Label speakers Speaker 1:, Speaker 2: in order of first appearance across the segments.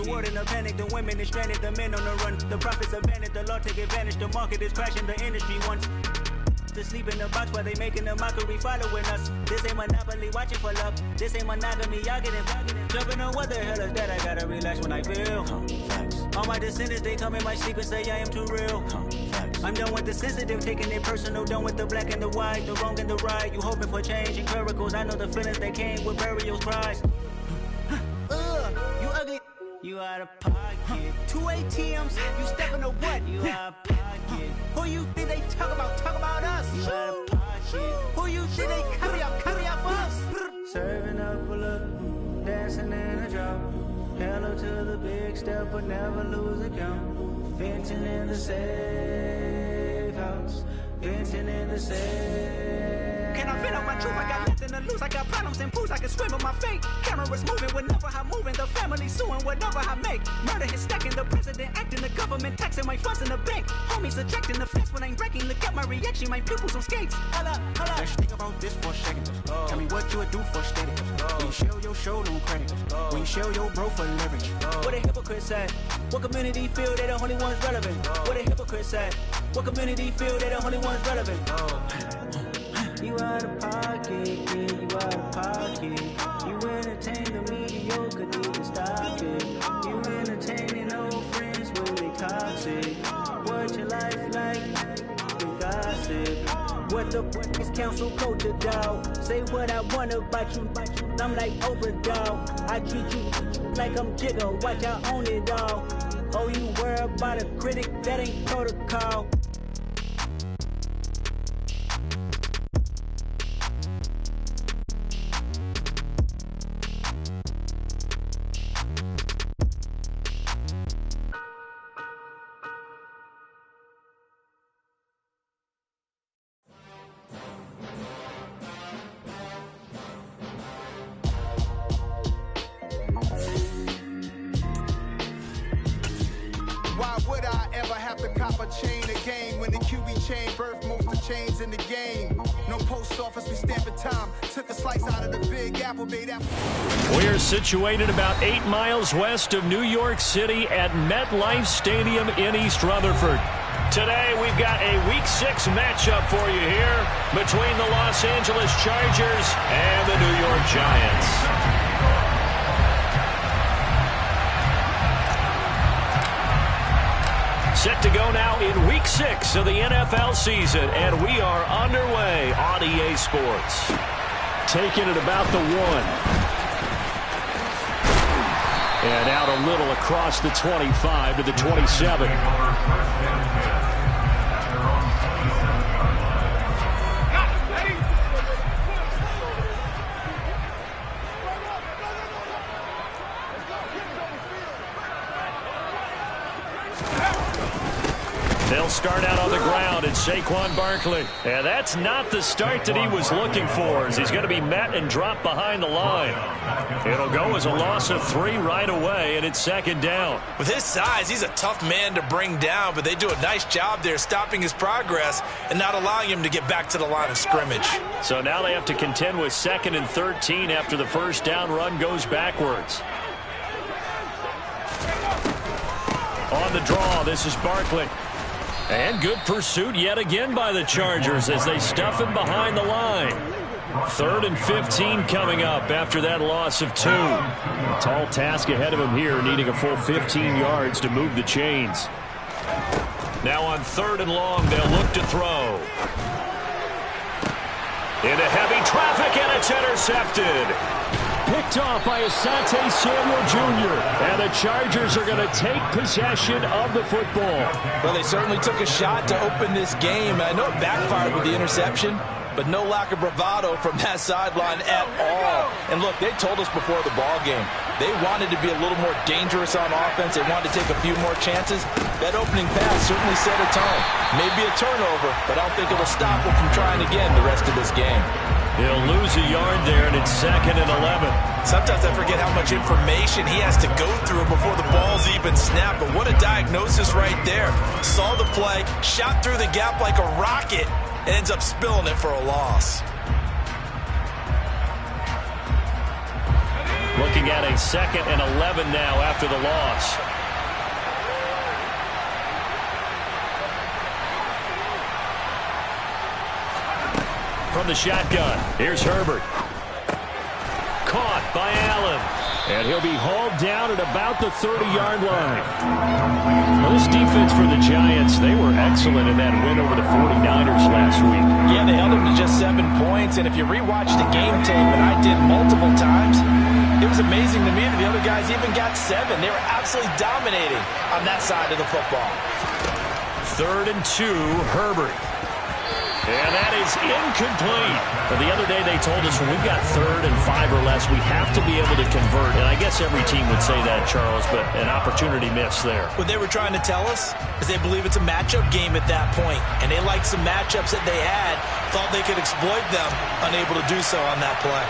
Speaker 1: The world in a panic, the women is stranded, the men on the run. The profits abandoned, the law take advantage. The market is crashing, the industry wants to sleep in the box while they making a mockery following us. This ain't Monopoly, watching for love. This ain't monogamy, y'all getting jumping on what the hell is that? I gotta relax when I feel. All my descendants, they come in my sleep and say I am too real. I'm done with the sensitive, taking it personal. Done with the black and the white, the wrong and the right. You hoping for change and miracles. I know the feelings that came with burials, cries. You ugly. You out of pocket. 2 ATMs, you stepping to what? You out of pocket. Who you think they talk about? Talk about us. You out of pocket. Who you think they carry up for us? Serving up a look, dancing in a drop. Hello to the big step, but never lose a count. Venting in the safe house. Venting in the safe. Can I vent out my truth? I got nothing to lose. I got problems and fools. I can swim with my fate. Cameras moving whenever I'm moving. The family suing whatever I make. Murder is stacking. The president acting. The government taxing my funds in the bank. Homies ejecting the fence when I'm wrecking. Look at my reaction. My pupils on skates. Hold up.
Speaker 2: Let's think about this for a second. Tell me what you would do for steady. When you show your show, no credit. When you show your bro for leverage.
Speaker 1: What a hypocrite said. What community feel they the only ones relevant? What a hypocrite said. What community feel they the only ones relevant? You out of pocket, yeah, you out of pocket. You entertain the mediocre, need to stop it. You entertaining old friends when they toxic. What your life like? You gossip. What the fuck is council culture, dog? Say what I want about you. I'm like Oprah, dog. I treat you like I'm Jigga. Watch I own it all. Oh, you worry about a critic? That ain't protocol.
Speaker 3: Chain the game when the QB chain birthed most of the chains in the game. No post office, we stamping time. Took a slice out of the big apple, made apple.
Speaker 4: We're situated about 8 miles west of New York City at MetLife Stadium in East Rutherford. Today we've got a Week 6 matchup for you here between the Los Angeles Chargers and the New York Giants. Set to go now in Week 6 of the NFL season, and we are underway on EA Sports. Taking it about the 1. And out a little across the 25 to the 27. They'll start out on the ground, and Saquon Barkley. And that's not the start that he was looking for, as he's going to be met and dropped behind the line. It'll go as a loss of 3 right away, and it's second down.
Speaker 5: With his size, he's a tough man to bring down, but they do a nice job there stopping his progress and not allowing him to get back to the line of scrimmage.
Speaker 4: So now they have to contend with 2nd and 13 after the first down run goes backwards. On the draw, this is Barkley. And good pursuit yet again by the Chargers as they stuff him behind the line. 3rd and 15 coming up after that loss of 2. Tall task ahead of him here, needing a full 15 yards to move the chains. Now on 3rd and long, they'll look to throw. Into heavy traffic, and it's intercepted. Picked off by Asante Samuel Jr. And the Chargers are going to take possession of the football.
Speaker 5: Well, they certainly took a shot to open this game. I know it backfired with the interception, but no lack of bravado from that sideline at all. And look, they told us before the ball game, they wanted to be a little more dangerous on offense. They wanted to take a few more chances. That opening pass certainly set a tone. Maybe a turnover, but I don't think it will stop them from trying again the rest of this game.
Speaker 4: He'll lose a yard there, and it's 2nd and 11.
Speaker 5: Sometimes I forget how much information he has to go through before the ball's even snapped. But what a diagnosis right there. Saw the play, shot through the gap like a rocket, and ends up spilling it for a loss.
Speaker 4: Looking at a 2nd and 11 now after the loss. From the shotgun, here's Herbert. Caught by Allen. And he'll be hauled down at about the 30-yard line. Well, this defense for the Giants, they were excellent in that win over the 49ers last week.
Speaker 5: Yeah, they held them to just 7 points. And if you rewatch the game tape, and I did multiple times, it was amazing to me that the other guys even got 7. They were absolutely dominating on that side of the football.
Speaker 4: 3rd and 2, Herbert. And that is incomplete. But the other day they told us when we've got 3rd and 5 or less, we have to be able to convert. And I guess every team would say that, Charles, but an opportunity missed there.
Speaker 5: What they were trying to tell us is they believe it's a matchup game at that point. And they liked some matchups that they had, thought they could exploit them, unable to do so on that play.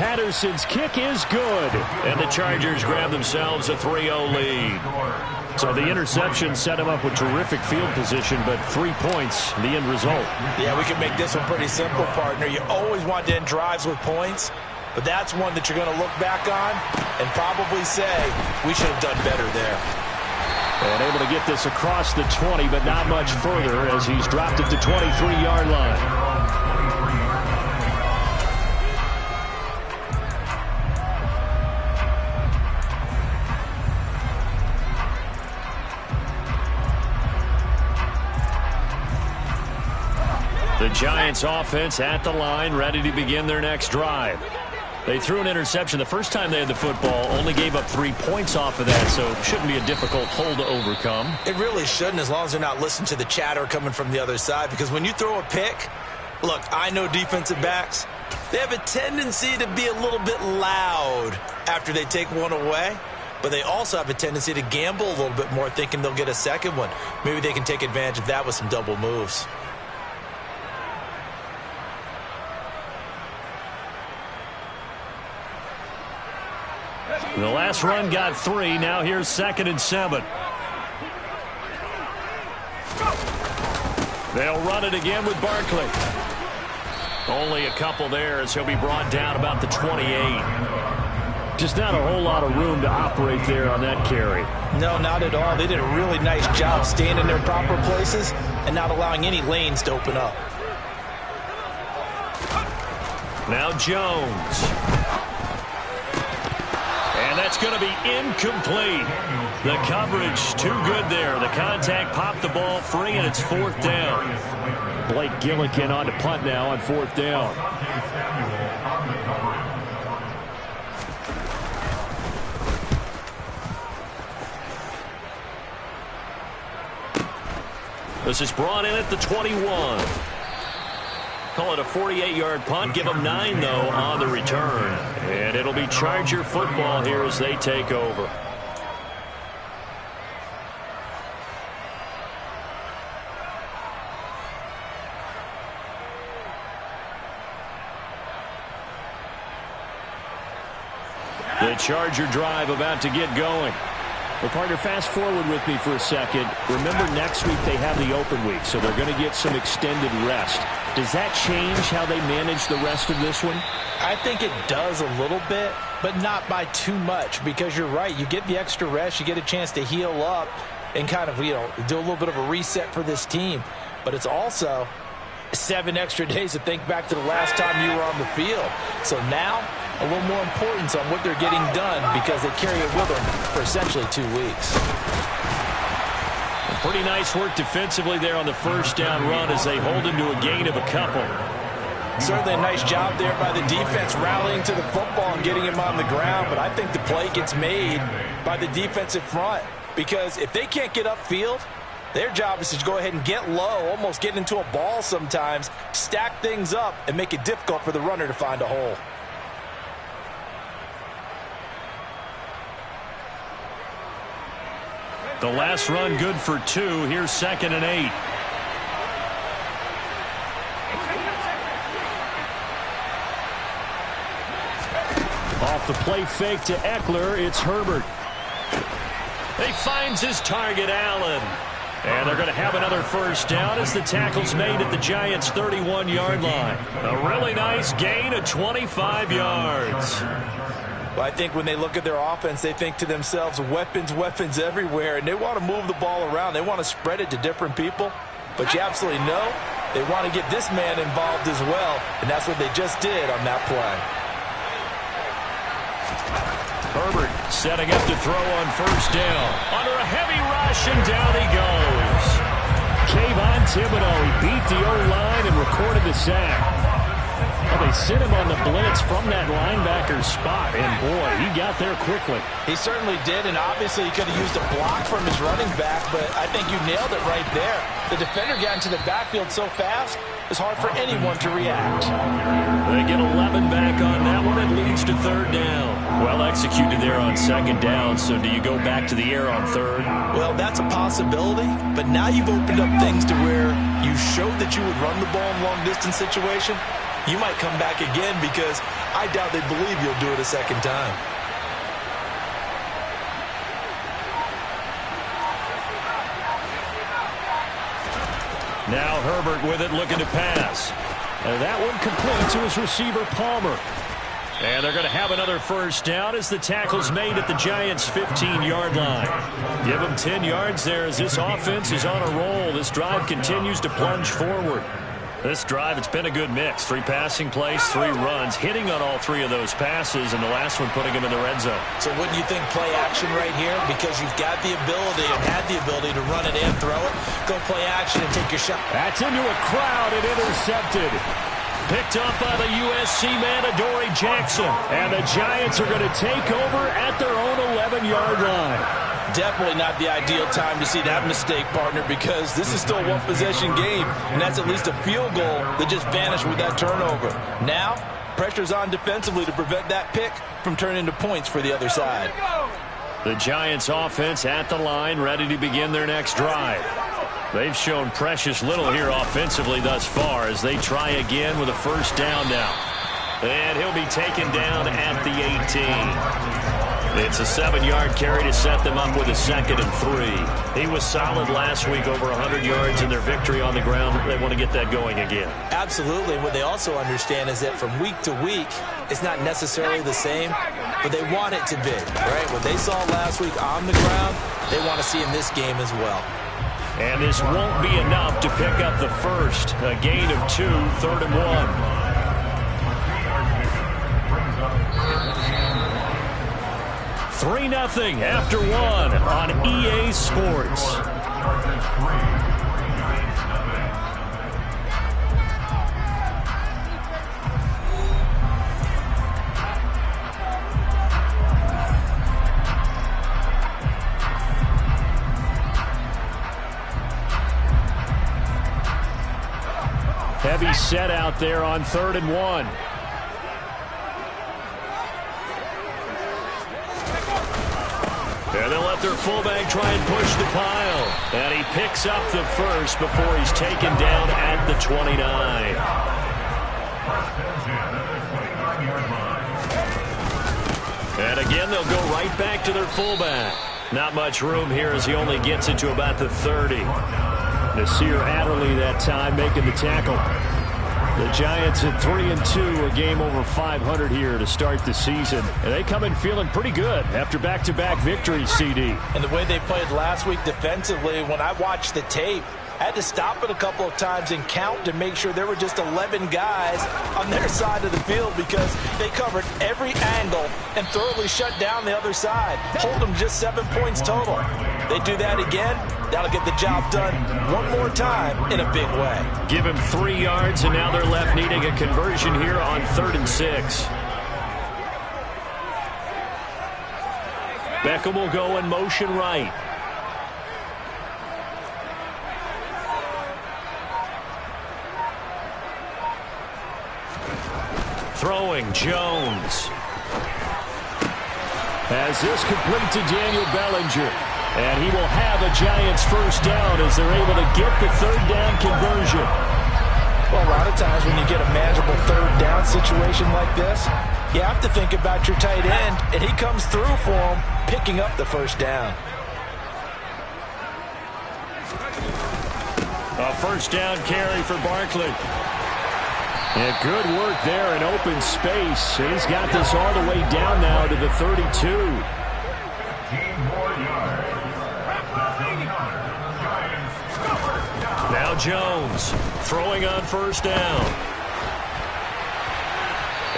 Speaker 4: Patterson's kick is good. And the Chargers grab themselves a 3-0 lead. So the interception set him up with terrific field position, but 3 points, the end result.
Speaker 5: Yeah, we can make this one pretty simple, partner. You always want to end drives with points, but that's one that you're going to look back on and probably say, we should have done better there.
Speaker 4: And able to get this across the 20, but not much further as he's dropped at the 23-yard line. The Giants offense at the line, ready to begin their next drive. They threw an interception the first time they had the football, only gave up 3 points off of that, so it shouldn't be a difficult hole to overcome.
Speaker 5: It really shouldn't, as long as they're not listening to the chatter coming from the other side, because when you throw a pick, look, I know defensive backs, they have a tendency to be a little bit loud after they take one away, but they also have a tendency to gamble a little bit more, thinking they'll get a second one. Maybe they can take advantage of that with some double moves.
Speaker 4: The last run got 3. Now here's 2nd and 7. They'll run it again with Barkley. Only a couple there as he'll be brought down about the 28. Just not a whole lot of room to operate there on that carry.
Speaker 5: No, not at all. They did a really nice job staying in their proper places and not allowing any lanes to open up.
Speaker 4: Now Jones. And that's going to be incomplete. The coverage too good there. The contact popped the ball free, and it's 4th down. Blake Gillikin on to punt now on 4th down. This is brought in at the 21. Call it a 48-yard punt. Give them 9, though, on the return. And it'll be Charger football here as they take over. The Charger drive about to get going. Well, partner, fast forward with me for a second. Remember, next week they have the open week, so they're going to get some extended rest. Does that change how they manage the rest of this one?
Speaker 5: I think it does a little bit, but not by too much, because you're right. You get the extra rest. You get a chance to heal up and kind of, do a little bit of a reset for this team. But it's also 7 extra days to think back to the last time you were on the field. So now, a little more importance on what they're getting done because they carry it with them for essentially 2 weeks.
Speaker 4: Pretty nice work defensively there on the first down run as they hold him to a gain of a couple.
Speaker 5: Certainly a nice job there by the defense rallying to the football and getting him on the ground, but I think the play gets made by the defensive front because if they can't get upfield, their job is to go ahead and get low, almost get into a ball sometimes, stack things up, and make it difficult for the runner to find a hole.
Speaker 4: The last run good for 2. Here's 2nd and 8. Off the play fake to Eckler, it's Herbert. He finds his target, Allen. And they're going to have another first down as the tackle's made at the Giants' 31-yard line. A really nice gain of 25 yards.
Speaker 5: Well, I think when they look at their offense, they think to themselves, weapons, weapons everywhere, and they want to move the ball around. They want to spread it to different people, but you absolutely know they want to get this man involved as well, and that's what they just did on that play.
Speaker 4: Herbert setting up to throw on first down. Under a heavy rush, and down he goes. Kayvon Thibodeaux, he beat the O-line and recorded the sack. Well, they sent him on the blitz from that linebacker spot, and boy, he got there quickly.
Speaker 5: He certainly did, and obviously he could have used a block from his running back, but I think you nailed it right there. The defender got into the backfield so fast, it's hard for anyone to react.
Speaker 4: They get 11 back on that one. It leads to third down. Well executed there on second down, so do you go back to the air on third?
Speaker 5: Well, that's a possibility, but now you've opened up things to where you showed that you would run the ball in long-distance situation. You might come back again because I doubt they believe you'll do it a second time.
Speaker 4: Now Herbert with it, looking to pass. And that one complete to his receiver, Palmer. And they're going to have another first down as the tackle's made at the Giants' 15-yard line. Give them 10 yards there as this offense is on a roll. This drive continues to plunge forward. This drive, it's been a good mix. 3 passing plays, 3 runs, hitting on all 3 of those passes, and the last one putting them in the red zone.
Speaker 5: So wouldn't you think play action right here? Because you've got the ability and had the ability to run it and throw it. Go play action and take your shot.
Speaker 4: That's into a crowd and intercepted. Picked up by the USC man, Adoree Jackson. And the Giants are going to take over at their own 11-yard line.
Speaker 5: Definitely not the ideal time to see that mistake, partner, because this is still a one-possession game, and that's at least a field goal that just vanished with that turnover. Now, pressure's on defensively to prevent that pick from turning into points for the other side.
Speaker 4: The Giants offense at the line, ready to begin their next drive. They've shown precious little here offensively thus far as they try again with a first down now. And he'll be taken down at the 18. It's a 7-yard carry to set them up with a 2nd and 3. He was solid last week, over 100 yards in their victory on the ground. They want to get that going again.
Speaker 5: Absolutely. What they also understand is that from week to week, it's not necessarily the same, but they want it to be, right? What they saw last week on the ground, they want to see in this game as well.
Speaker 4: And this won't be enough to pick up the first. A gain of 2, 3rd and 1. 3-0 after 1 on EA Sports. Heavy set out there on 3rd and 1. And they'll let their fullback try and push the pile. And he picks up the first before he's taken down at the 29. And again, they'll go right back to their fullback. Not much room here as he only gets it to about the 30. Nasir Adderley that time making the tackle. The Giants at 3-2, a game over 500 here to start the season. And they come in feeling pretty good after back-to-back victories, CD.
Speaker 5: And the way they played last week defensively, when I watched the tape, I had to stop it a couple of times and count to make sure there were just 11 guys on their side of the field because they covered every angle and thoroughly shut down the other side. Hold them just 7 points total. They do that again, that'll get the job done one more time in a big way.
Speaker 4: Give him 3 yards, and now they're left needing a conversion here on 3rd and 6. Beckham will go in motion right. Throwing, Jones. As this complete to Daniel Bellinger. And he will have a Giants first down as they're able to get the 3rd down conversion.
Speaker 5: Well, a lot of times when you get a manageable 3rd down situation like this, you have to think about your tight end, and he comes through for him, picking up the first down.
Speaker 4: A first down carry for Barkley. And good work there in open space. He's got this all the way down now to the 32. Now Jones throwing on first down.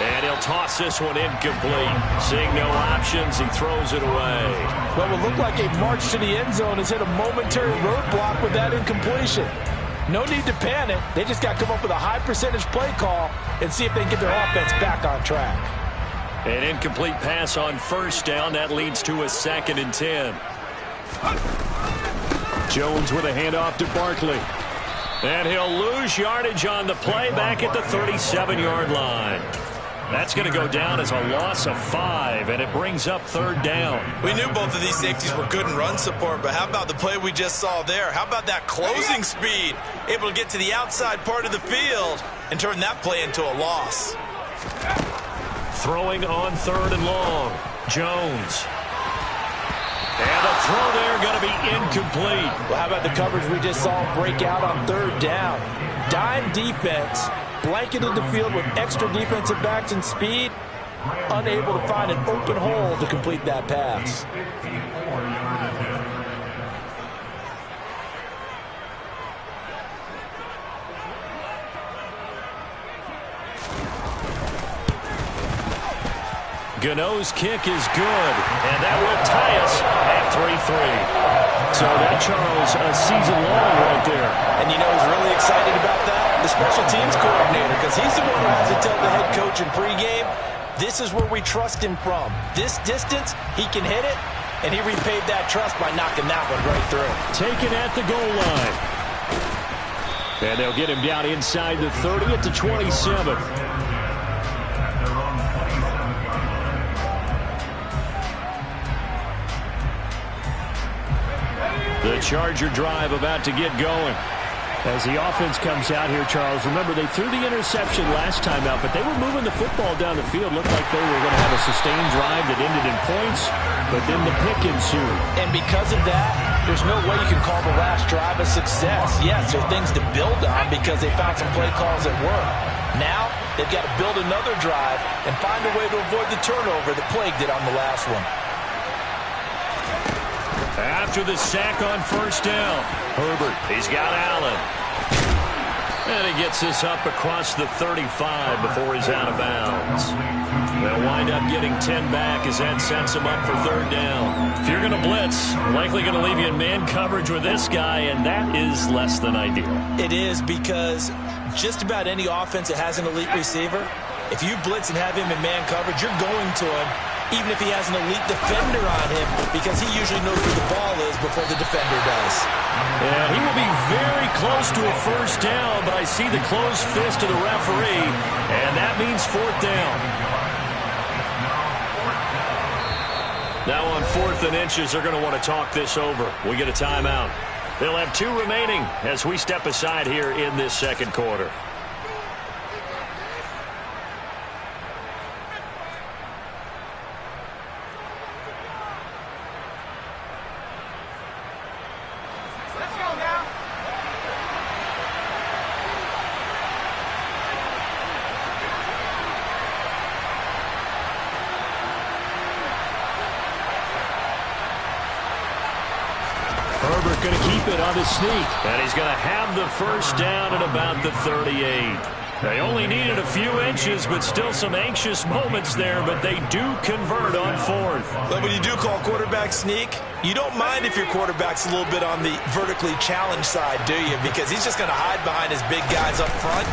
Speaker 4: And he'll toss this one incomplete. Seeing no options, he throws it away.
Speaker 5: What will look like a march to the end zone has hit a momentary roadblock with that incompletion. No need to panic. They just got to come up with a high percentage play call and see if they can get their offense back on track.
Speaker 4: An incomplete pass on first down. That leads to a 2nd and 10. Jones with a handoff to Barkley. And he'll lose yardage on the play back at the 37-yard line. That's going to go down as a loss of 5, and it brings up 3rd down.
Speaker 6: We knew both of these safeties were good in run support, but how about the play we just saw there? How about that closing speed? Able to get to the outside part of the field and turn that play into a loss.
Speaker 4: Throwing on 3rd and long. Jones. And a throw there going to be incomplete.
Speaker 5: Well, how about the coverage we just saw break out on 3rd down? Dime defense. Blanketed the field with extra defensive backs and speed, unable to find an open hole to complete that pass.
Speaker 4: Gano's kick is good, and that will tie us at 3-3. So that, Charles, a season long right there.
Speaker 5: And you know who's really excited about that? The special teams coordinator, because he's the one who has to tell the head coach in pregame, this is where we trust him from. This distance, he can hit it, and he repaid that trust by knocking that one right through.
Speaker 4: Taken at the goal line. And they'll get him down inside the 30 at the 27. The Charger drive about to get going. As the offense comes out here, Charles, remember they threw the interception last time out, but they were moving the football down the field. Looked like they were going to have a sustained drive that ended in points, but then the pick ensued.
Speaker 5: And because of that, there's no way you can call the last drive a success. Yes, there are things to build on because they found some play calls that work. Now, they've got to build another drive and find a way to avoid the turnover that plagued it on the last one.
Speaker 4: After the sack on first down, Herbert, he's got Allen. And he gets this up across the 35 before he's out of bounds. They'll wind up getting 10 back as that sets him up for 3rd down. If you're going to blitz, likely going to leave you in man coverage with this guy, and that is less than ideal.
Speaker 5: It is, because just about any offense that has an elite receiver, if you blitz and have him in man coverage, you're going to him, even if he has an elite defender on him, because he usually knows where the ball is before the defender does.
Speaker 4: Yeah, he will be very close to a first down, but I see the closed fist of the referee, and that means 4th down. Now on 4th and inches, they're going to want to talk this over. We get a timeout. They'll have 2 remaining as we step aside here in this 2nd quarter. Herbert going to keep it on his sneak. And he's going to have the first down at about the 38. They only needed a few inches, but still some anxious moments there, but they do convert on 4th.
Speaker 6: But when you do call quarterback sneak, you don't mind if your quarterback's a little bit on the vertically challenged side, do you? Because he's just going to hide behind his big guys up front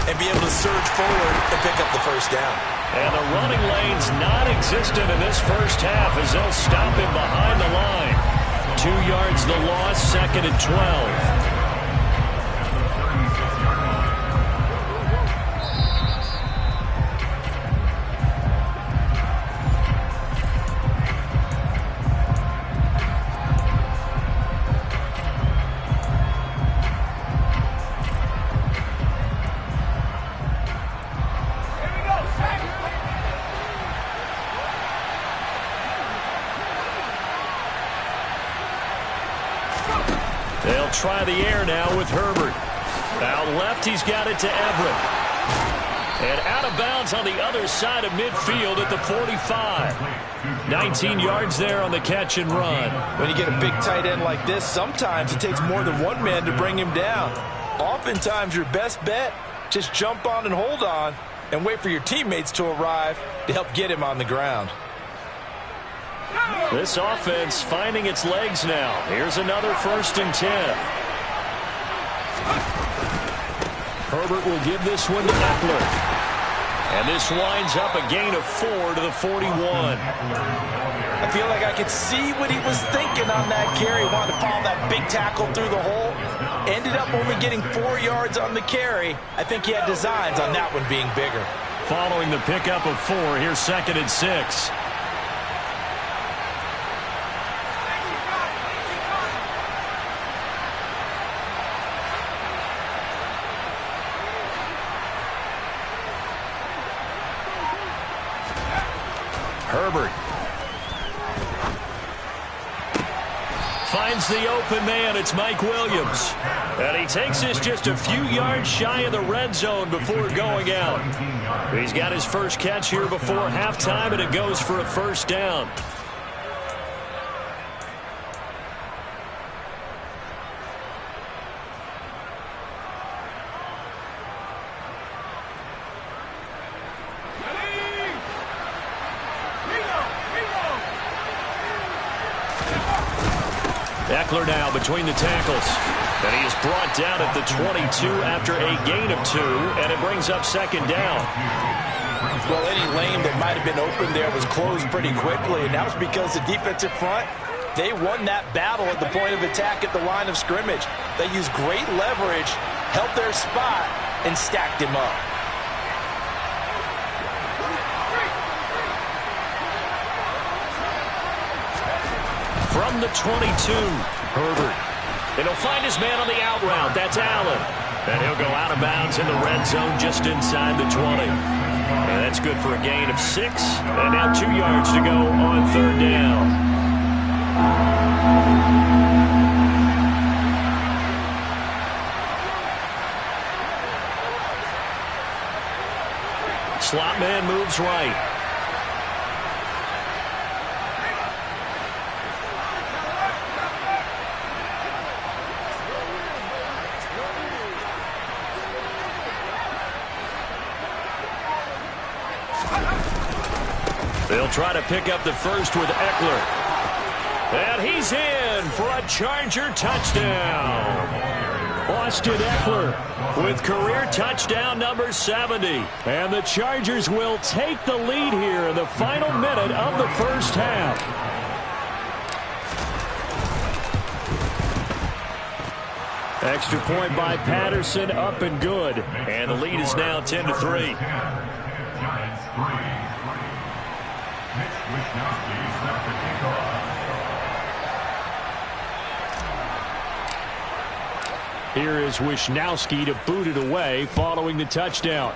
Speaker 6: and be able to surge forward and pick up the first down.
Speaker 4: And the running lane's non-existent in this first half as they'll stop him behind the line. 2 yards the loss, 2nd and 12. try the air now with Herbert. Out left, he's got it to Everett. And out of bounds on the other side of midfield at the 45. 19 yards there on the catch and run.
Speaker 5: When you get a big tight end like this, sometimes it takes more than one man to bring him down. Oftentimes, your best bet, just jump on and hold on and wait for your teammates to arrive to help get him on the ground.
Speaker 4: This offense finding its legs now. Here's another 1st and 10. Herbert will give this one to Eckler. And this winds up a gain of 4 to the 41.
Speaker 5: I feel like I could see what he was thinking on that carry. Wanted to follow that big tackle through the hole. Ended up only getting 4 yards on the carry. I think he had designs on that one being bigger.
Speaker 4: Following the pickup of 4, here's 2nd and 6. Herbert finds the open man. It's Mike Williams. And he takes this just a few yards shy of the red zone before going out. He's got his first catch here before halftime, and it goes for a 1st down. Eckler now between the tackles. And he is brought down at the 22 after a gain of 2, and it brings up 2nd down.
Speaker 5: Well, any lane that might have been open there was closed pretty quickly, and that was because the defensive front, they won that battle at the point of attack at the line of scrimmage. They used great leverage, held their spot, and stacked him up.
Speaker 4: From the 22, Herbert. And he'll find his man on the out route. That's Allen. And he'll go out of bounds in the red zone just inside the 20. And that's good for a gain of 6. And now 2 yards to go on 3rd down. Slot man moves right. They'll try to pick up the first with Eckler. And he's in for a Charger touchdown. Austin Eckler with career touchdown number 70. And the Chargers will take the lead here in the final minute of the 1st half. Extra point by Patterson, up and good. And the lead is now 10-3. Here is Wishnowsky to boot it away following the touchdown.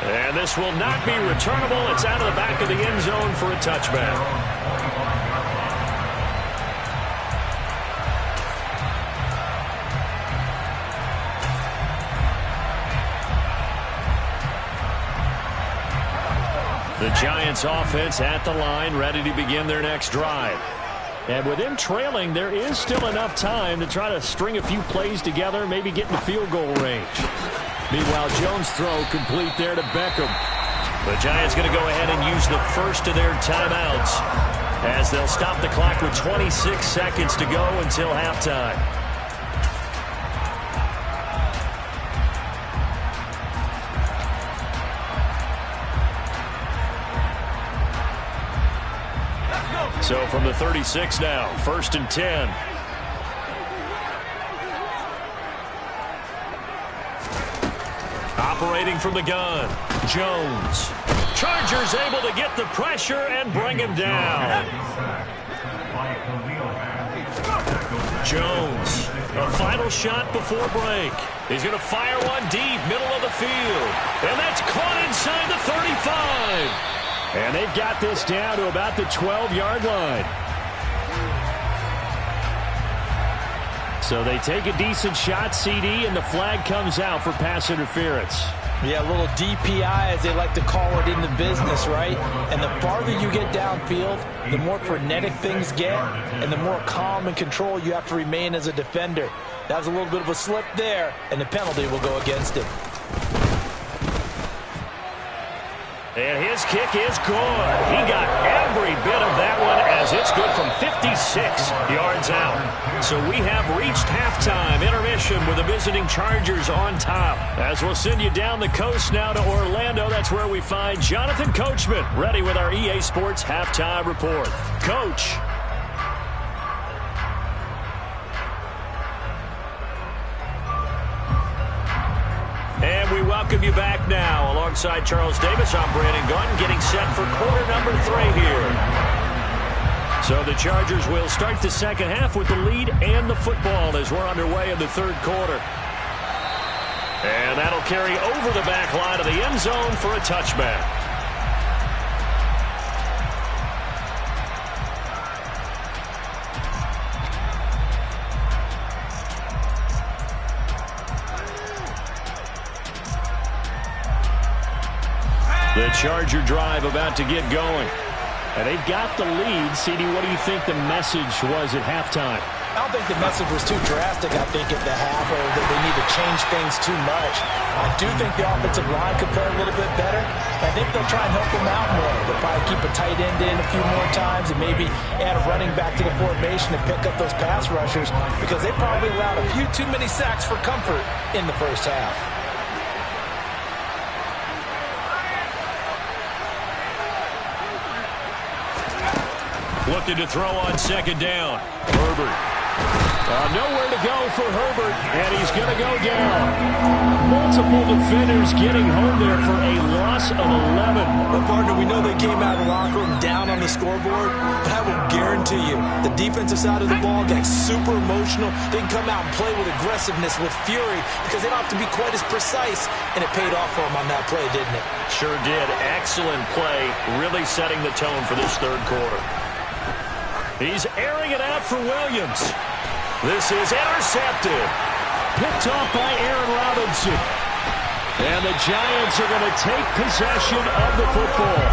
Speaker 4: And this will not be returnable. It's out of the back of the end zone for a touchback. The Giants offense at the line, ready to begin their next drive. And with them trailing, there is still enough time to try to string a few plays together, maybe get in the field goal range. Meanwhile, Jones' throw complete there to Beckham. The Giants going to go ahead and use the first of their timeouts as they'll stop the clock with 26 seconds to go until halftime. So from the 36 now, 1st and 10. Operating from the gun, Jones. Chargers able to get the pressure and bring him down. Jones, a final shot before break. He's going to fire one deep, middle of the field. And that's caught inside the 35. And they've got this down to about the 12-yard line. So they take a decent shot, CD, and the flag comes out for pass interference.
Speaker 5: Yeah, a little DPI, as they like to call it in the business, right? And the farther you get downfield, the more frenetic things get, and the more calm and control you have to remain as a defender. That was a little bit of a slip there, and the penalty will go against him.
Speaker 4: And his kick is good. He got every bit of that one as it's good from 56 yards out. So we have reached halftime intermission with the visiting Chargers on top. As we'll send you down the coast now to Orlando, that's where we find Jonathan Coachman ready with our EA Sports halftime report. Coach. And we welcome you back now. Alongside Charles Davis, I'm Brandon Gunn, getting set for quarter number 3 here. So the Chargers will start the second half with the lead and the football as we're underway in the third quarter. And that'll carry over the back line of the end zone for a touchback. The Charger drive about to get going. And they've got the lead. CD, what do you think the message was at halftime?
Speaker 5: I don't think the message was too drastic, I think, at the half, or that they need to change things too much. I do think the offensive line could play a little bit better. I think they'll try and help them out more. They'll probably keep a tight end in a few more times and maybe add a running back to the formation to pick up those pass rushers, because they probably allowed a few too many sacks for comfort in the first half.
Speaker 4: Looking to throw on second down. Herbert. Nowhere to go for Herbert, and he's going to go down. Multiple defenders getting home there for a loss of 11.
Speaker 6: Well, partner, we know they came out of the locker room down on the scoreboard, but I will guarantee you the defensive side of the ball got super emotional. They can come out and play with aggressiveness, with fury, because they don't have to be quite as precise, and it paid off for them on that play, didn't it?
Speaker 4: Sure did. Excellent play, really setting the tone for this third quarter. He's airing it out for Williams. This is intercepted. Picked off by Aaron Robinson. And the Giants are going to take possession of the football.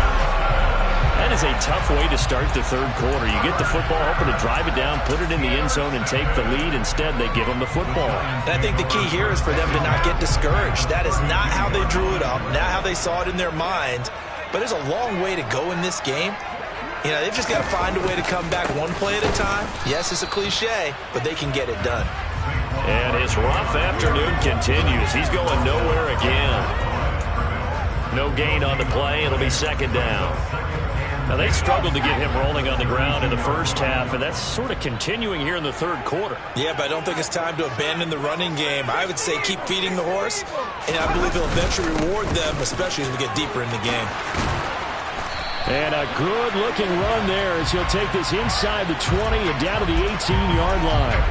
Speaker 4: That is a tough way to start the third quarter. You get the football, hoping to drive it down, put it in the end zone, and take the lead. Instead, they give them the football.
Speaker 6: And I think the key here is for them to not get discouraged. That is not how they drew it up, not how they saw it in their mind. But there's a long way to go in this game. You know, they've just got to find a way to come back one play at a time. Yes, it's a cliche, but they can get it done.
Speaker 4: And his rough afternoon continues. He's going nowhere again. No gain on the play. It'll be second down. Now, they struggled to get him rolling on the ground in the first half, and that's sort of continuing here in the third quarter.
Speaker 6: Yeah, but I don't think it's time to abandon the running game. I would say keep feeding the horse, and I believe he'll eventually reward them, especially as we get deeper in the game.
Speaker 4: And a good-looking run there as he'll take this inside the 20 and down to the 18-yard line.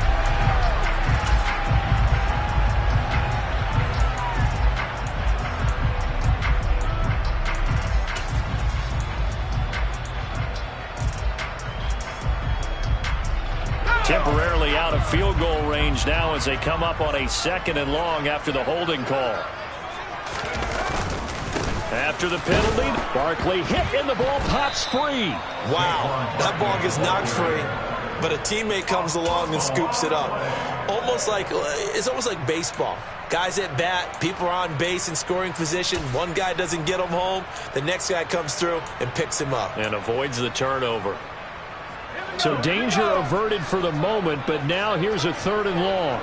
Speaker 4: Temporarily out of field goal range now as they come up on a 2nd and long after the holding call. After the penalty, Barkley hit and the ball pops free.
Speaker 6: Wow, that ball gets knocked free, but a teammate comes along and scoops it up. It's almost like baseball. Guys at bat, people are on base in scoring position. One guy doesn't get him home. The next guy comes through and picks him up.
Speaker 4: And avoids the turnover. So danger averted for the moment, but now here's a 3rd and long.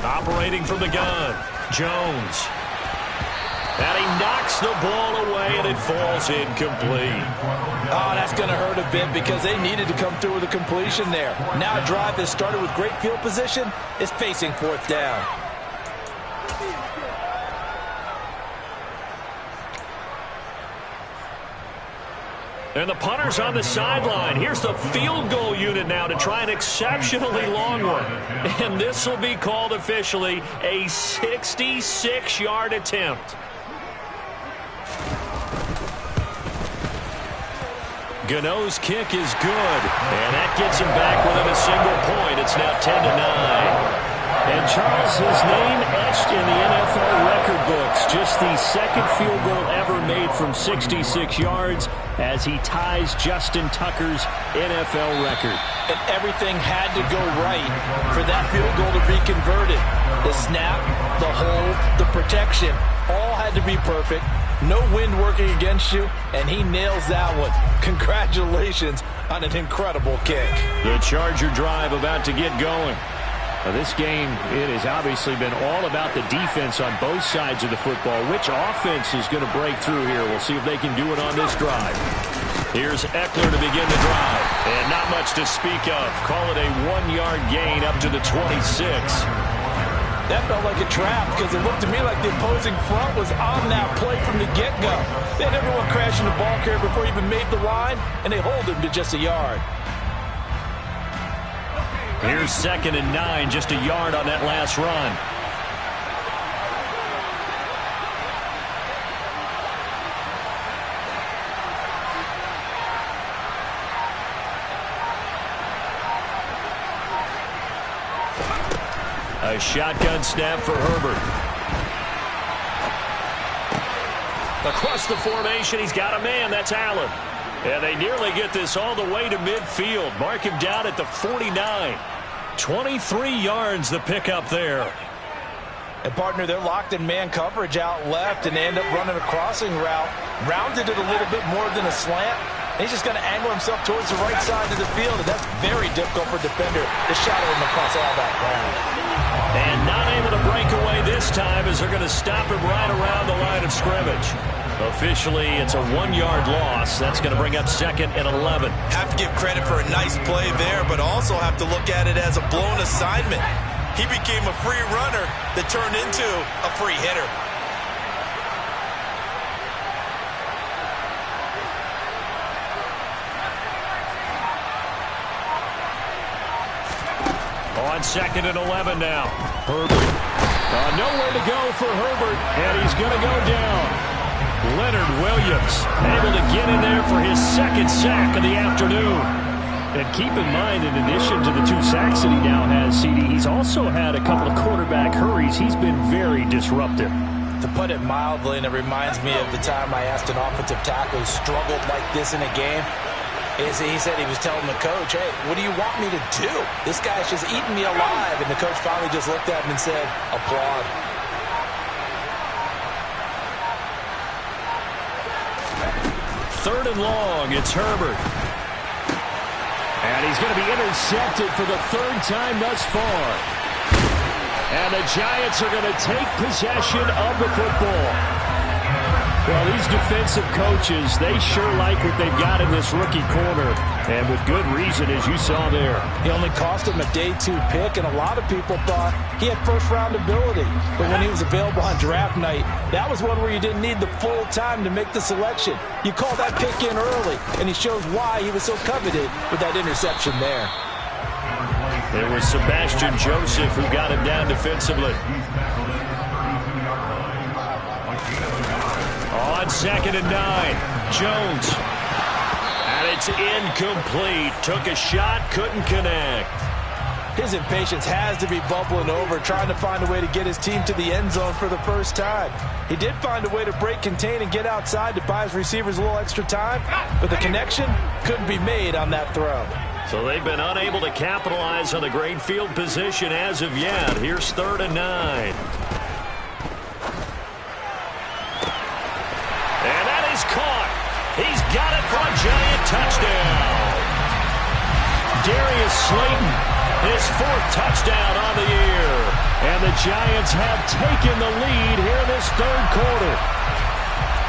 Speaker 4: Operating from the gun, Jones. And he knocks the ball away, and it falls incomplete.
Speaker 5: Oh, that's going to hurt a bit because they needed to come through with a completion there. Now a drive that started with great field position is facing 4th down.
Speaker 4: And the punter's on the sideline. Here's the field goal unit now to try an exceptionally long one. And this will be called officially a 66-yard attempt. Gano's kick is good, and that gets him back within a single point. It's now 10-9. And Charles, his name etched in the NFL record books. Just the second field goal ever made from 66 yards as he ties Justin Tucker's NFL record.
Speaker 5: And everything had to go right for that field goal to be converted. The snap, the hold, the protection, all had to be perfect. No wind working against you, and he nails that one. Congratulations on an incredible kick.
Speaker 4: The Charger drive about to get going. Now this game, it has obviously been all about the defense on both sides of the football. Which offense is going to break through here? We'll see if they can do it on this drive. Here's Eckler to begin the drive. And not much to speak of. Call it a 1-yard gain up to the 26.
Speaker 5: That felt like a trap because it looked to me like the opposing front was on that play from the get-go. They had everyone crashing the ball carrier before he even made the line, and they hold him to just a yard.
Speaker 4: Here's 2nd and 9, just a yard on that last run. A shotgun snap for Herbert. Across the formation, he's got a man. That's Allen. And they nearly get this all the way to midfield. Mark him down at the 49. 23 yards the pickup there.
Speaker 5: And, partner, they're locked in man coverage out left, and they end up running a crossing route. Rounded it a little bit more than a slant. And he's just going to angle himself towards the right side of the field, and that's very difficult for a defender to shadow him across all that ground.
Speaker 4: And not able to break away this time as they're going to stop him right around the line of scrimmage. Officially, it's a 1-yard loss. That's going to bring up 2nd and 11.
Speaker 6: Have to give credit for a nice play there, but also have to look at it as a blown assignment. He became a free runner that turned into a free hitter.
Speaker 4: On 2nd and 11 now. Herbert. Nowhere to go for Herbert, and he's going to go down. Leonard Williams able to get in there for his 2nd sack of the afternoon. And keep in mind, in addition to the 2 sacks that he now has, CD, he's also had a couple of quarterback hurries. He's been very disruptive.
Speaker 5: To put it mildly, and it reminds me of the time I asked an offensive tackle who struggled like this in a game. He said he was telling the coach, hey, what do you want me to do? This guy's just eating me alive. And the coach finally just looked at him and said, applaud.
Speaker 4: Third and long, it's Herbert. And he's going to be intercepted for the 3rd time thus far. And the Giants are going to take possession of the football. Well, these defensive coaches, they sure like what they've got in this rookie corner. And with good reason, as you saw there.
Speaker 5: He only cost him a day 2 pick, and a lot of people thought he had first-round ability. But when he was available on draft night, that was one where you didn't need the full time to make the selection. You call that pick in early, and he shows why he was so coveted with that interception there.
Speaker 4: It was Sebastian Joseph who got him down defensively. On 2nd and 9, Jones. And it's incomplete. Took a shot, couldn't connect.
Speaker 5: His impatience has to be bubbling over, trying to find a way to get his team to the end zone for the first time. He did find a way to break contain and get outside to buy his receivers a little extra time, but the connection couldn't be made on that throw.
Speaker 4: So they've been unable to capitalize on the great field position as of yet. Here's 3rd and 9. And that is caught. He's got it for a Giant touchdown. Darius Slayton, his 4th touchdown on the year. And the Giants have taken the lead here in this 3rd quarter.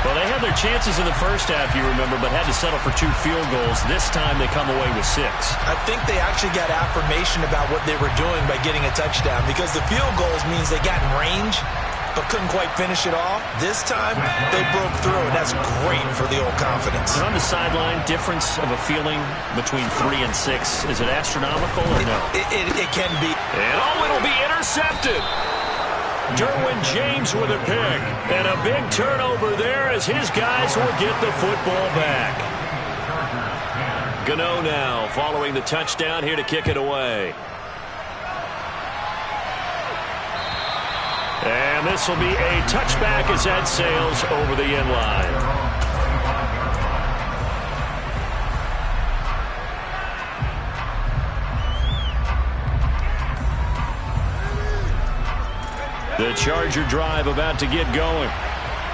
Speaker 4: Well, they had their chances in the first half, you remember, but had to settle for 2 field goals. This time they come away with 6.
Speaker 6: I think they actually got affirmation about what they were doing by getting a touchdown, because the field goals means they got in range but couldn't quite finish it off. This time, they broke through, and that's great for the old confidence.
Speaker 4: And on the sideline, difference of a feeling between 3 and 6, is it astronomical or no?
Speaker 6: It can be.
Speaker 4: And it'll be intercepted. Derwin James with a pick. And a big turnover there as his guys will get the football back. Gano now following the touchdown here to kick it away. And this will be a touchback as that sails over the end line. The Charger drive about to get going.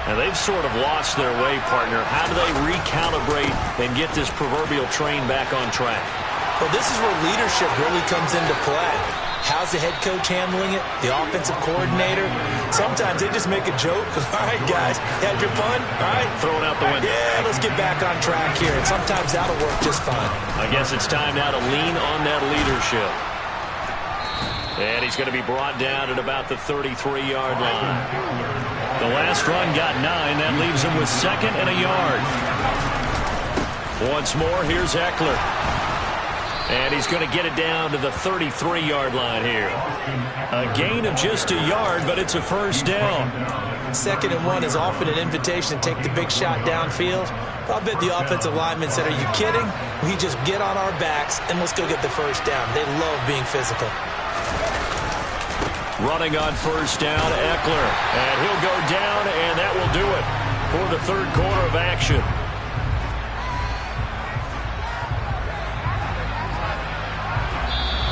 Speaker 4: And they've sort of lost their way, partner. How do they recalibrate and get this proverbial train back on track?
Speaker 6: Well, this is where leadership really comes into play. How's the head coach handling it? The offensive coordinator? Sometimes they just make a joke. All right, guys, had your fun? All right.
Speaker 4: Throw it out the window.
Speaker 6: Yeah, let's get back on track here. And sometimes that'll work just fine.
Speaker 4: I guess it's time now to lean on that leadership. And he's going to be brought down at about the 33-yard line. The last run got 9. That leaves him with 2nd and a yard. Once more, here's Eckler. And he's going to get it down to the 33-yard line here. A gain of just a yard, but it's a first down.
Speaker 6: 2nd and 1 is often an invitation to take the big shot downfield. I'll bet the offensive lineman said, are you kidding? We just get on our backs and let's go get the first down. They love being physical.
Speaker 4: Running on first down, Eckler. And he'll go down, and that will do it for the third quarter of action.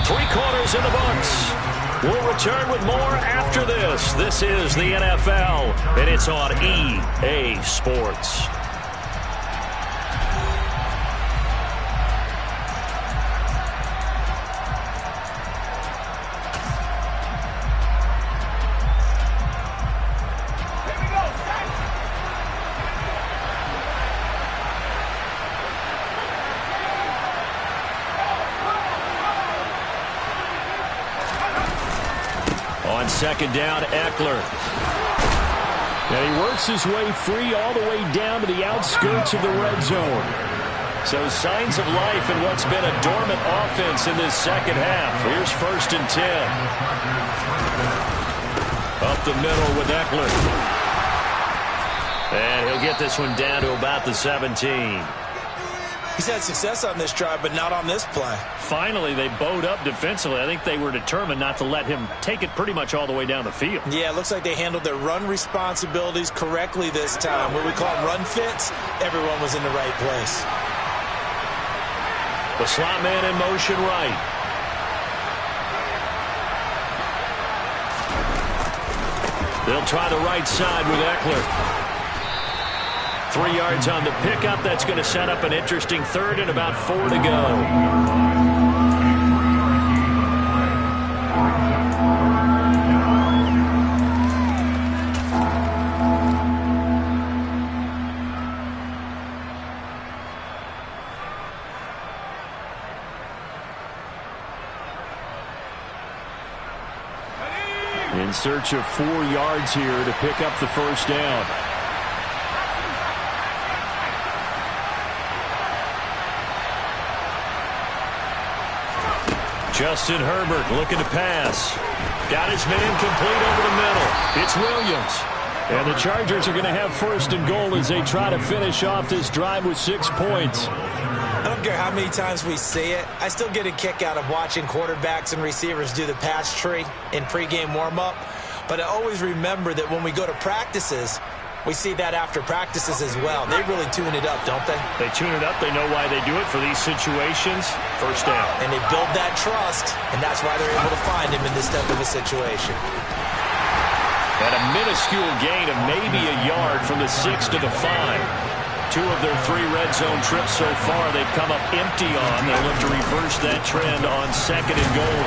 Speaker 4: Three quarters in the books. We'll return with more after this. This is the NFL, and it's on EA Sports. On second down, Eckler. And he works his way free all the way down to the outskirts of the red zone. So signs of life in what's been a dormant offense in this second half. Here's 1st and 10. Up the middle with Eckler. And he'll get this one down to about the 17.
Speaker 6: He's had success on this drive, but not on this play.
Speaker 4: Finally, they bowed up defensively. I think they were determined not to let him take it pretty much all the way down the field.
Speaker 6: Yeah, it looks like they handled their run responsibilities correctly this time. What we call run fits, everyone was in the right place.
Speaker 4: The slot man in motion right. They'll try the right side with Eckler. 3 yards on the pickup. That's going to set up an interesting third and about 4 to go. In search of 4 yards here to pick up the first down. Justin Herbert looking to pass. Got his man complete over the middle. It's Williams. And the Chargers are going to have 1st and goal as they try to finish off this drive with 6 points.
Speaker 6: I don't care how many times we see it. I still get a kick out of watching quarterbacks and receivers do the pass tree in pregame warm-up. But I always remember that when we go to practices, we see that after practices as well. They really tune it up, don't they?
Speaker 4: They tune it up. They know why they do it for these situations. First down.
Speaker 6: And they build that trust, and that's why they're able to find him in this type of a situation.
Speaker 4: At a minuscule gain of maybe a yard from the 6 to the 5. 2 of their 3 red zone trips so far they've come up empty on. They'll look to reverse that trend on 2nd and goal.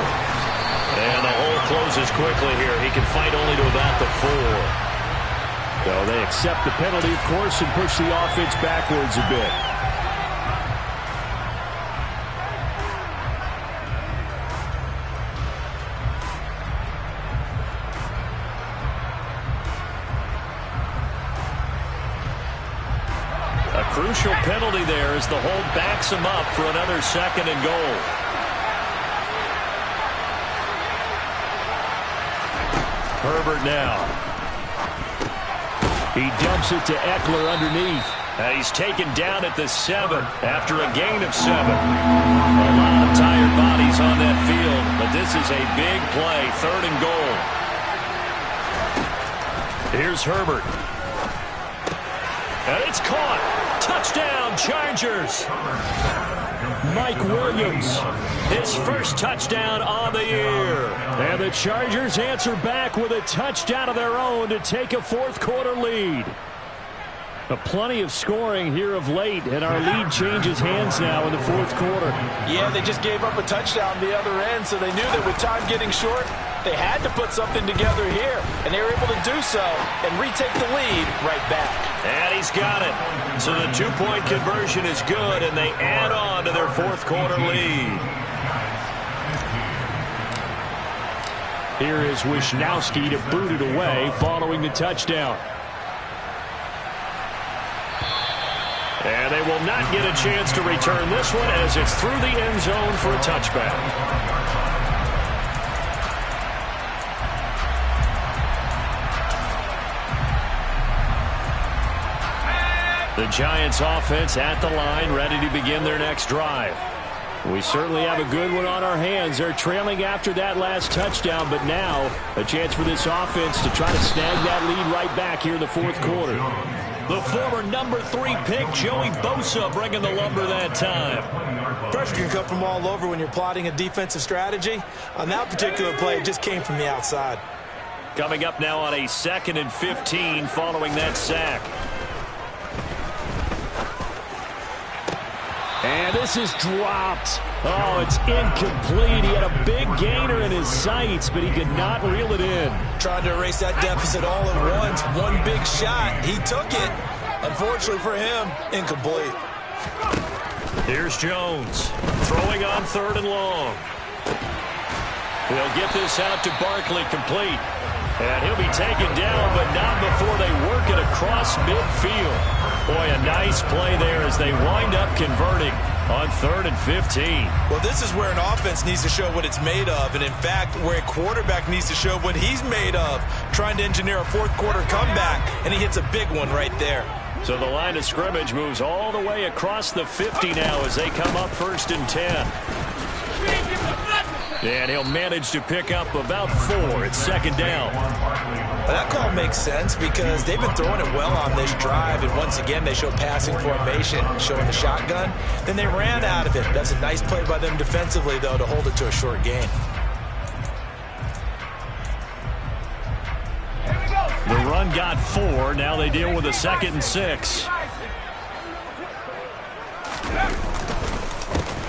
Speaker 4: And the hole closes quickly here. He can fight only to about the 4. So they accept the penalty, of course, and push the offense backwards a bit. A crucial penalty there as the hold backs him up for another 2nd and goal. Herbert now. He dumps it to Eckler underneath. And he's taken down at the 7 after a gain of 7. A lot of tired bodies on that field, but this is a big play, 3rd and goal. Here's Herbert. And it's caught. Touchdown, Chargers. Mike Williams, his first touchdown on the year. And the Chargers answer back with a touchdown of their own to take a fourth-quarter lead. Plenty of scoring here of late, and our lead changes hands now in the fourth quarter.
Speaker 5: Yeah, they just gave up a touchdown the other end, so they knew that with time getting short, they had to put something together here, and they were able to do so and retake the lead right back.
Speaker 4: And he's got it. So the two-point conversion is good, and they add on to their fourth-quarter lead. Here is Wisnowski to boot it away following the touchdown. And they will not get a chance to return this one as it's through the end zone for a touchback. The Giants offense at the line, ready to begin their next drive. We certainly have a good one on our hands. They're trailing after that last touchdown, but now a chance for this offense to try to snag that lead right back here in the fourth quarter. The former number 3 pick, Joey Bosa, bringing the lumber that time.
Speaker 6: Pressure can come from all over when you're plotting a defensive strategy. On that particular play, it just came from the outside.
Speaker 4: Coming up now on a 2nd and 15 following that sack. And this is dropped. Oh, it's incomplete. He had a big gainer in his sights, but he could not reel it in.
Speaker 6: Trying to erase that deficit all at once. One big shot. He took it. Unfortunately for him, incomplete.
Speaker 4: Here's Jones. Throwing on 3rd and long. He'll get this out to Barkley, complete. And he'll be taken down, but not before they work it across midfield. Boy, a nice play there as they wind up converting on 3rd and 15.
Speaker 6: Well, this is where an offense needs to show what it's made of, and in fact, where a quarterback needs to show what he's made of, trying to engineer a fourth-quarter comeback, and he hits a big one right there.
Speaker 4: So the line of scrimmage moves all the way across the 50 now as they come up 1st and 10. And he'll manage to pick up about 4. It's 2nd down.
Speaker 6: Well, that call makes sense because they've been throwing it well on this drive, and once again they show passing formation, showing the shotgun. Then they ran out of it. That's a nice play by them defensively, though, to hold it to a short gain.
Speaker 4: The run got 4. Now they deal with a 2nd and 6.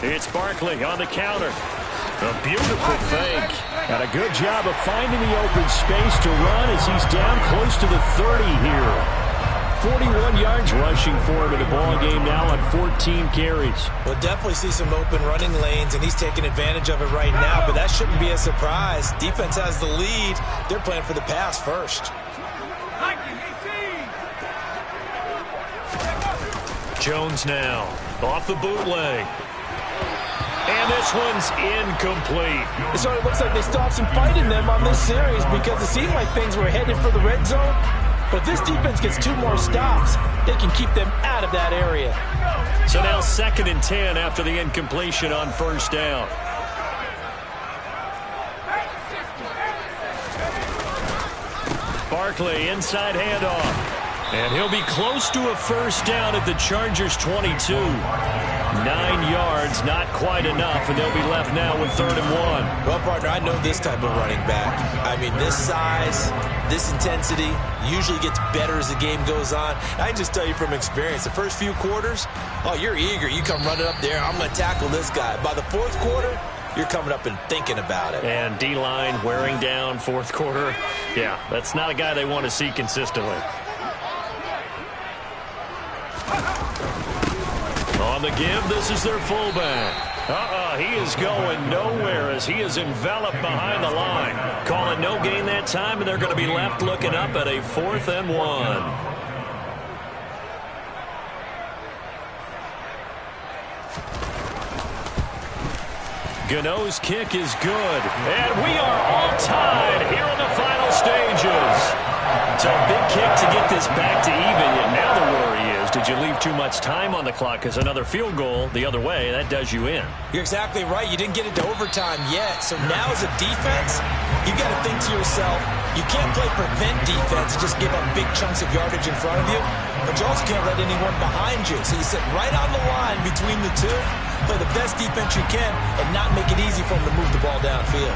Speaker 4: It's Barkley on the counter. A beautiful fake. And a good job of finding the open space to run as he's down close to the 30 here. 41 yards rushing for him in the ball game now on 14 carries.
Speaker 6: We'll definitely see some open running lanes, and he's taking advantage of it right now, but that shouldn't be a surprise. Defense has the lead. They're playing for the pass first.
Speaker 4: Jones now off the bootleg. And this one's incomplete.
Speaker 5: It sort of looks like they stopped some fight in them on this series because it seemed like things were headed for the red zone. But if this defense gets 2 more stops, they can keep them out of that area.
Speaker 4: So now 2nd and 10 after the incompletion on 1st down. Barkley inside handoff. And he'll be close to a 1st down at the Chargers 22. 9 yards, not quite enough, and they'll be left now with 3rd and 1.
Speaker 6: Well, partner, I know this type of running back. I mean, this size, this intensity usually gets better as the game goes on. I can just tell you from experience, the first few quarters, oh, you're eager. You come running up there, I'm going to tackle this guy. By the 4th quarter, you're coming up and thinking about it.
Speaker 4: And D-line wearing down 4th quarter. Yeah, that's not a guy they want to see consistently. On the give, this is their fullback. He is going nowhere as he is enveloped behind the line. Call it no gain that time, and they're going to be left looking up at a 4th and 1. Gano's kick is good. And we are all tied here in the final stages. So a big kick to get this back to even, and now the worry is, did you leave too much time on the clock? Because another field goal the other way, that does you in.
Speaker 6: You're exactly right. You didn't get it to overtime yet. So now as a defense, you got to think to yourself, you can't play prevent defense and just give up big chunks of yardage in front of you, but you also can't let anyone behind you. So you sit right on the line between the two, play the best defense you can, and not make it easy for them to move the ball downfield.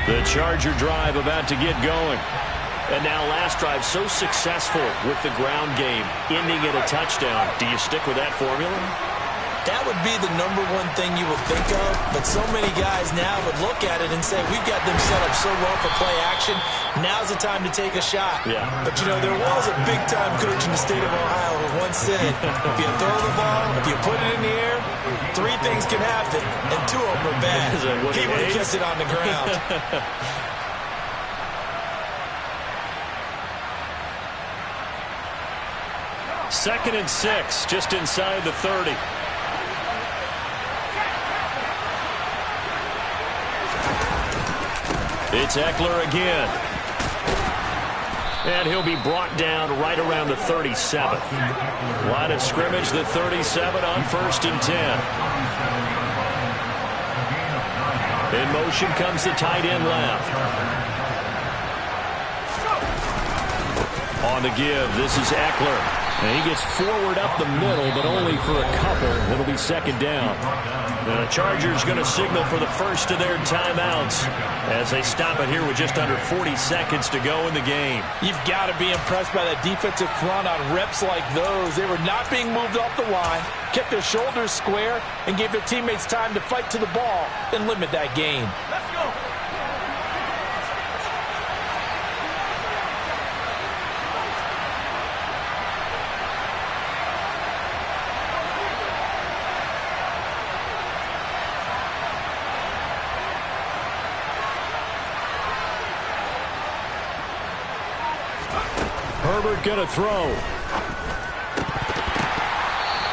Speaker 4: The Charger drive about to get going. And now last drive so successful with the ground game, ending in a touchdown. Do you stick with that formula?
Speaker 6: That would be the number one thing you would think of, but so many guys now would look at it and say, we've got them set up so well for play action, now's the time to take a shot.
Speaker 4: Yeah.
Speaker 6: But, you know, there was a big-time coach in the state of Ohio who once said, if you throw the ball, if you put it in the air, 3 things can happen, and 2 of them are bad. He would have kept it on the ground.
Speaker 4: Second and 6, just inside the 30. It's Eckler again. And he'll be brought down right around the 37. Line of scrimmage, the 37 on 1st and 10. In motion comes the tight end left. On the give, this is Eckler. And he gets forward up the middle, but only for a couple. It'll be 2nd down. The Chargers going to signal for the first of their timeouts as they stop it here with just under 40 seconds to go in the game.
Speaker 5: You've got to be impressed by that defensive front on reps like those. They were not being moved off the line, kept their shoulders square, and gave their teammates time to fight to the ball and limit that gain.
Speaker 2: Let's go.
Speaker 4: Herbert going to throw.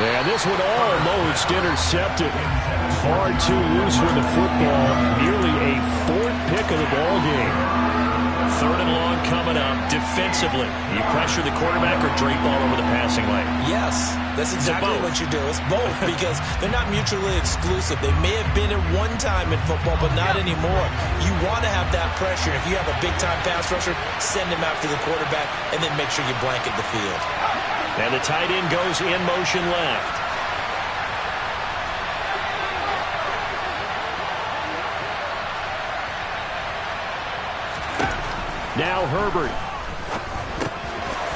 Speaker 4: And this one almost intercepted. Far too loose with the football. Nearly a 4th pick of the ball game. 3rd and long coming up. Defensively, you pressure the quarterback or drape all over the passing lane?
Speaker 6: Yes, that's exactly what you do. It's both because they're not mutually exclusive. They may have been at one time in football, but not anymore. You want to have that pressure. If you have a big-time pass rusher, send him after the quarterback, and then make sure you blanket the field.
Speaker 4: And the tight end goes in motion left. Now Herbert.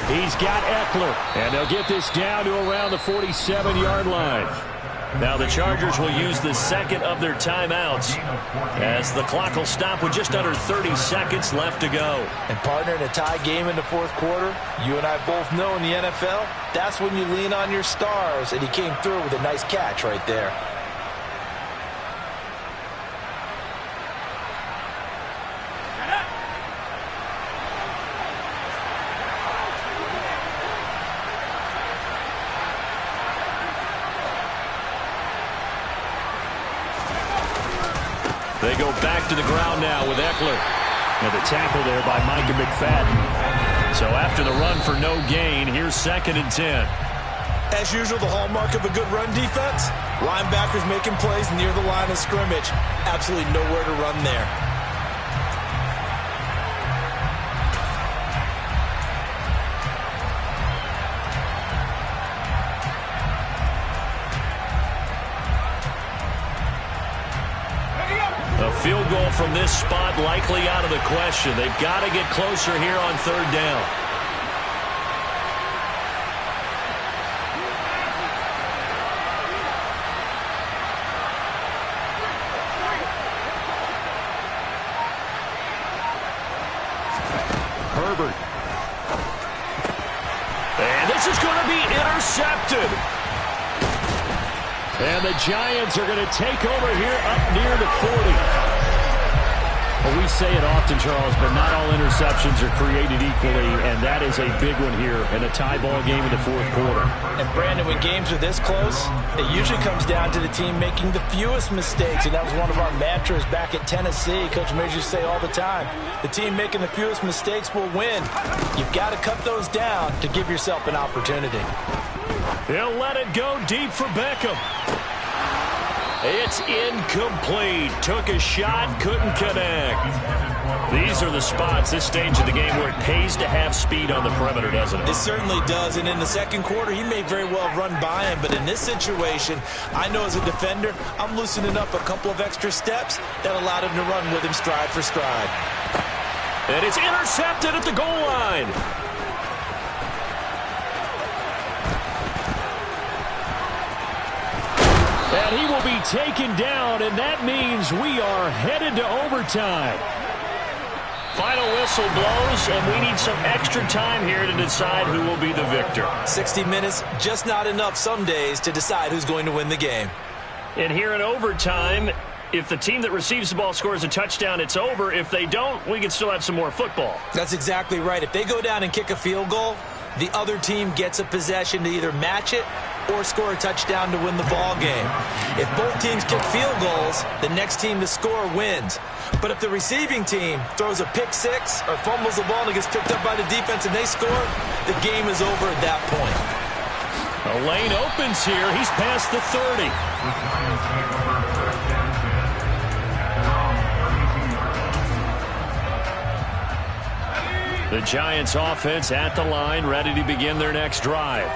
Speaker 4: He's got Eckler. And they'll get this down to around the 47-yard line. Now the Chargers will use the 2nd of their timeouts as the clock will stop with just under 30 seconds left to go.
Speaker 5: And partner, in a tie game in the 4th quarter, you and I both know in the NFL, that's when you lean on your stars. And he came through with a nice catch right there.
Speaker 4: They go back to the ground now with Eckler. And the tackle there by Micah McFadden. So after the run for no gain, here's 2nd and 10.
Speaker 6: As usual, the hallmark of a good run defense, linebackers making plays near the line of scrimmage. Absolutely nowhere to run there.
Speaker 4: A field goal from this spot likely out of the question. They've got to get closer here on 3rd down. Herbert. And this is going to be intercepted. And the Giants are going to take over here up near the 40. Well, we say it often, Charles, but not all interceptions are created equally, and that is a big one here in a tie ball game in the fourth quarter.
Speaker 5: And, Brandon, when games are this close, it usually comes down to the team making the fewest mistakes, and that was one of our mantras back at Tennessee. Coach Majors used to say all the time, the team making the fewest mistakes will win. You've got to cut those down to give yourself an opportunity.
Speaker 4: He'll let it go deep for Beckham. It's incomplete. Took a shot, couldn't connect. These are the spots, this stage of the game, where it pays to have speed on the perimeter, doesn't it?
Speaker 6: It certainly does, and in the second quarter, he may very well run by him, but in this situation, I know as a defender, I'm loosening up a couple of extra steps that allowed him to run with him stride for stride.
Speaker 4: And it's intercepted at the goal line. And he will be taken down, and that means we are headed to overtime. Final whistle blows, and we need some extra time here to decide who will be the victor.
Speaker 6: 60 minutes, just not enough some days to decide who's going to win the game.
Speaker 4: And here in overtime, if the team that receives the ball scores a touchdown, it's over. If they don't, we can still have some more football.
Speaker 6: That's exactly right. If they go down and kick a field goal, the other team gets a possession to either match it or score a touchdown to win the ball game. If both teams kick field goals, the next team to score wins. But if the receiving team throws a pick six or fumbles the ball and it gets picked up by the defense and they score, the game is over at that point.
Speaker 4: A lane opens here. He's past the 30. The Giants offense at the line, ready to begin their next drive.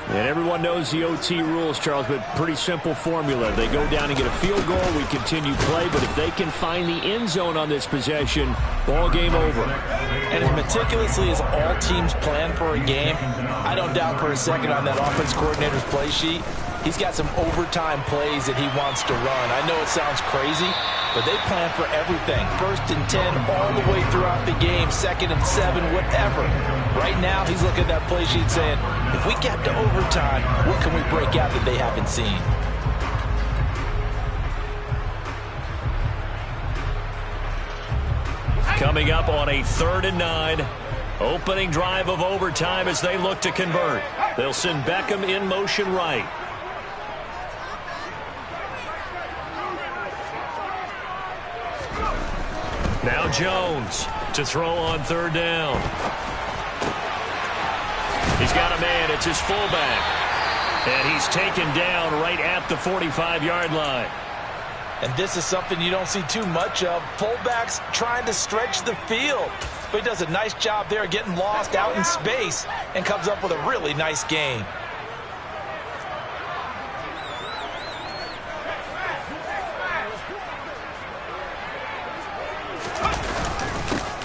Speaker 4: And everyone knows the OT rules, Charles, but pretty simple formula. They go down and get a field goal, we continue play, but if they can find the end zone on this possession, ball game over.
Speaker 5: And as meticulously as all teams plan for a game, I don't doubt for a second on that offense coordinator's play sheet, he's got some overtime plays that he wants to run. I know it sounds crazy, but they plan for everything. 1st and 10 all the way throughout the game, 2nd and 7, whatever. Right now, he's looking at that play sheet saying, if we get to overtime, what can we break out that they haven't seen?
Speaker 4: Coming up on a 3rd and 9. Opening drive of overtime as they look to convert. They'll send Beckham in motion right. Now Jones to throw on 3rd down. He's got a man. It's his fullback. And he's taken down right at the 45-yard line.
Speaker 5: And this is something you don't see too much of. Fullbacks trying to stretch the field. But he does a nice job there getting lost out in space and comes up with a really nice game.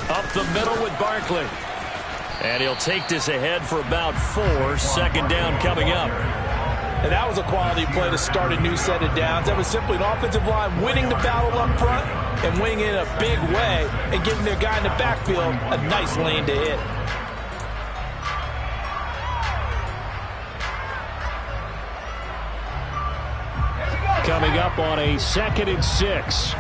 Speaker 4: Up the middle with Barkley. And he'll take this ahead for about 4. 2nd down coming up.
Speaker 5: And that was a quality play to start a new set of downs. That was simply an offensive line winning the battle up front and winning it in a big way and giving their guy in the backfield a nice lane to hit.
Speaker 4: Coming up on a 2nd and 6.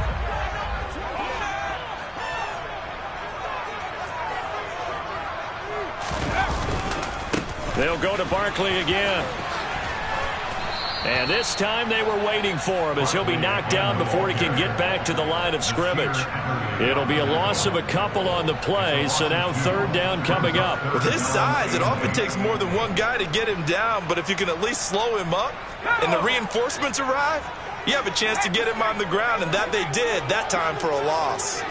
Speaker 4: They'll go to Barkley again. And this time they were waiting for him as he'll be knocked down before he can get back to the line of scrimmage. It'll be a loss of a couple on the play, so now 3rd down coming up.
Speaker 6: With his size, it often takes more than one guy to get him down, but if you can at least slow him up and the reinforcements arrive, you have a chance to get him on the ground, and that they did that time for a loss.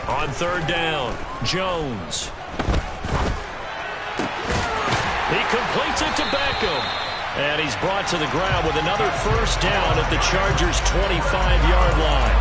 Speaker 4: On 3rd down, Jones. He completes it to Beckham. And he's brought to the ground with another 1st down at the Chargers' 25-yard line.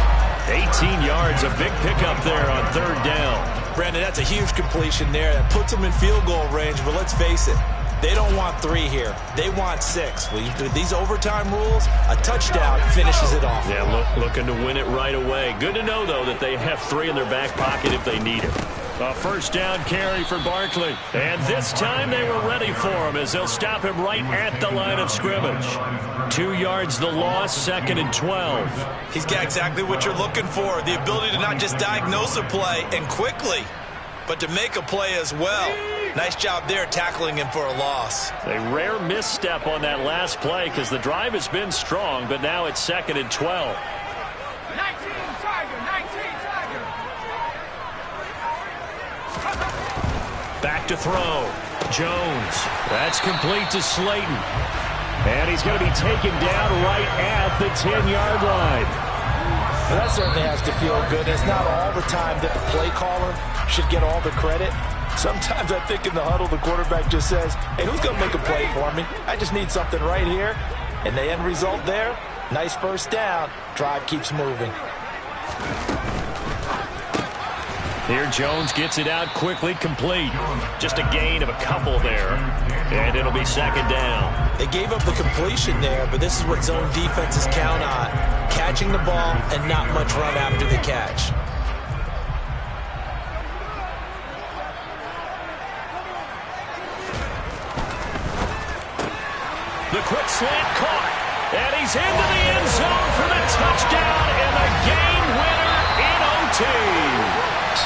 Speaker 4: 18 yards, a big pickup there on 3rd down.
Speaker 6: Brandon, that's a huge completion there. That puts them in field goal range, but let's face it, they don't want 3 here. They want 6. With these overtime rules, a touchdown finishes it off.
Speaker 4: Yeah, looking to win it right away. Good to know, though, that they have 3 in their back pocket if they need it. A first down carry for Barkley. And this time they were ready for him as they'll stop him right at the line of scrimmage. 2 yards the loss, 2nd and 12.
Speaker 6: He's got exactly what you're looking for, the ability to not just diagnose a play and quickly, but to make a play as well. Nice job there tackling him for a loss.
Speaker 4: A rare misstep on that last play because the drive has been strong, but now it's 2nd and 12.
Speaker 2: 19 Tiger.
Speaker 4: Back to throw. Jones. That's complete to Slayton. And he's going to be taken down right at the 10-yard line.
Speaker 5: Well, that certainly has to feel good. It's not all the time that the play caller should get all the credit. Sometimes I think in the huddle the quarterback just says, hey, who's going to make a play for me? I just need something right here. And the end result there, nice first down. Drive keeps moving.
Speaker 4: Here Jones gets it out quickly, complete. Just a gain of a couple there. And it'll be 2nd down.
Speaker 6: They gave up the completion there, but this is what zone defenses count on. Catching the ball and not much run after the catch.
Speaker 4: The quick slant caught. And he's into the end zone for the touchdown and the game winner in OT.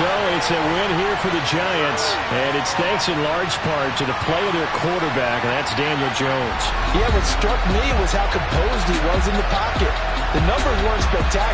Speaker 4: So it's a win here for the Giants, and it's thanks in large part to the play of their quarterback, and that's Daniel Jones.
Speaker 5: Yeah, what struck me was how composed he was in the pocket. The numbers weren't spectacular.